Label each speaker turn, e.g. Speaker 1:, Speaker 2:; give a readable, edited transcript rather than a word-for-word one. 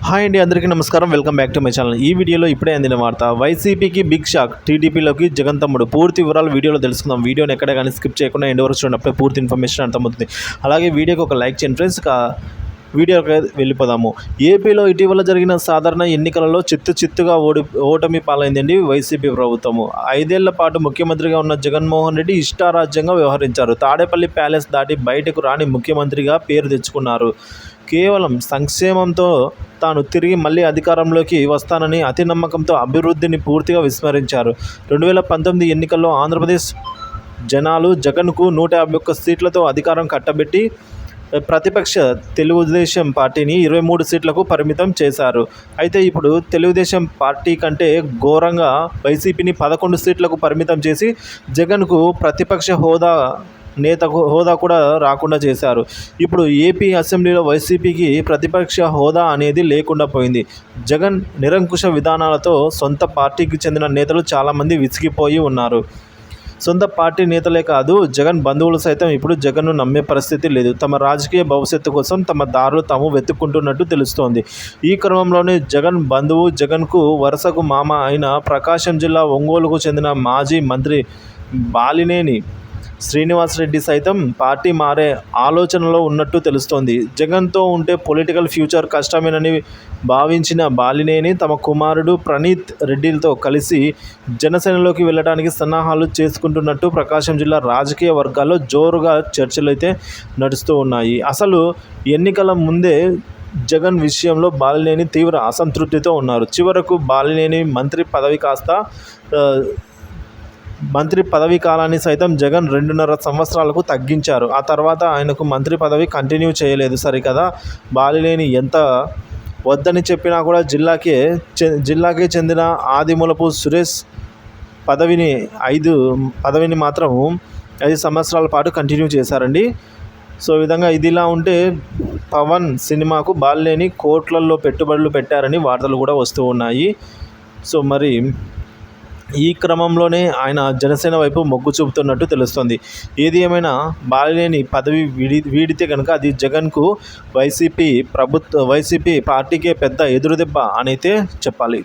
Speaker 1: Hi అండి, అందరికీ నమస్కారం. Welcome back to my channel. ఈ వీడియోలో ఇప్పుడే అందిన వార్త, వైసీపీకి బిగ్ షాక్, టీడీపీలోకి జగన్ తమ్ముడు. పూర్తి వివరాలు వీడియోలో తెలుసుకుందాం. వీడియోని ఎక్కడ కానీ స్కిప్ చేయకుండా ఎండ్ వరకు చూడండి, అప్పుడే పూర్తి ఇన్ఫర్మేషన్ అర్థమవుతుంది. అలాగే వీడియోకి ఒక లైక్ చేయండి ఫ్రెండ్స్. వీడియోకి వెళ్ళిపోదాము. ఏపీలో ఇటీవల జరిగిన సాధారణ ఎన్నికలలో చిత్తుగా ఓటమి పాలైందండి వైసీపీ ప్రభుత్వము. 5 ఏళ్ల పాటు ముఖ్యమంత్రిగా ఉన్న జగన్మోహన్ రెడ్డి ఇష్టారాజ్యంగా వ్యవహరించారు. తాడేపల్లి ప్యాలెస్ దాటి బయటకు రాని ముఖ్యమంత్రిగా పేరు తెచ్చుకున్నారు. కేవలం సంక్షేమంతో తాను తిరిగి మళ్ళీ అధికారంలోకి వస్తానని అతి నమ్మకంతో అభివృద్ధిని పూర్తిగా విస్మరించారు. 2019 ఎన్నికల్లో ఆంధ్రప్రదేశ్ జనాలు జగన్కు 151 సీట్లతో అధికారం కట్టబెట్టి ప్రతిపక్ష తెలుగుదేశం పార్టీని 23 సీట్లకు పరిమితం చేశారు. అయితే ఇప్పుడు తెలుగుదేశం పార్టీ కంటే ఘోరంగా వైసీపీని 11 సీట్లకు పరిమితం చేసి జగన్కు ప్రతిపక్ష హోదా కూడా రాకుండా చేశారు. ఇప్పుడు ఏపీ అసెంబ్లీలో వైసీపీకి ప్రతిపక్ష హోదా అనేది లేకుండా పోయింది. జగన్ నిరంకుశ విధానాలతో సొంత పార్టీకి చెందిన నేతలు చాలామంది విసిగిపోయి ఉన్నారు. సొంత పార్టీ నేతలే కాదు, జగన్ బంధువులు సైతం ఇప్పుడు జగన్ను నమ్మే పరిస్థితి లేదు. తమ రాజకీయ భవిష్యత్తు కోసం తమ దారులు తాము వెతుక్కుంటున్నట్టు తెలుస్తోంది. ఈ క్రమంలోనే జగన్ బంధువు, జగన్కు వరుసకు మామ అయిన ప్రకాశం జిల్లా ఒంగోలుకు చెందిన మాజీ మంత్రి బాలినేని శ్రీనివాసరెడ్డి సైతం పార్టీ మారే ఆలోచనలో ఉన్నట్టు తెలుస్తోంది. జగన్తో ఉంటే పొలిటికల్ ఫ్యూచర్ కష్టమేనని భావించిన బాలినేని తమ కుమారుడు ప్రణీత్ రెడ్డిలతో కలిసి జనసేనలోకి వెళ్ళడానికి సన్నాహాలు చేసుకుంటున్నట్టు ప్రకాశం జిల్లా రాజకీయ వర్గాల్లో జోరుగా చర్చలైతే నడుస్తూ ఉన్నాయి. అసలు ఎన్నికల ముందే జగన్ విషయంలో బాలినేని తీవ్ర అసంతృప్తితో ఉన్నారు. చివరకు బాలినేని మంత్రి పదవీ కాలాన్ని సైతం జగన్ 2.5 సంవత్సరాలకు తగ్గించారు. ఆ తర్వాత ఆయనకు మంత్రి పదవి కంటిన్యూ చేయలేదు. సరికదా, బాలినేని ఎంత వద్దని చెప్పినా కూడా జిల్లాకే చెందిన ఆదిమూలపు సురేష్ పదవిని మాత్రం 5 సంవత్సరాల పాటు కంటిన్యూ చేశారండి. సో ఈ విధంగా ఇదిలా ఉంటే పవన్ సినిమాకు బాలినేని కోట్లల్లో పెట్టుబడులు పెట్టారని వార్తలు కూడా వస్తూ ఉన్నాయి. సో మరి ఈ క్రమంలోనే ఆయన జనసేన వైపు మొగ్గు చూపుతున్నట్టు తెలుస్తోంది. ఏది ఏమైనా బాలినేని పదవి వీడితే కనుక అది జగన్కు వైసీపీ పార్టీకే పెద్ద ఎదురుదెబ్బ అనైతే చెప్పాలి.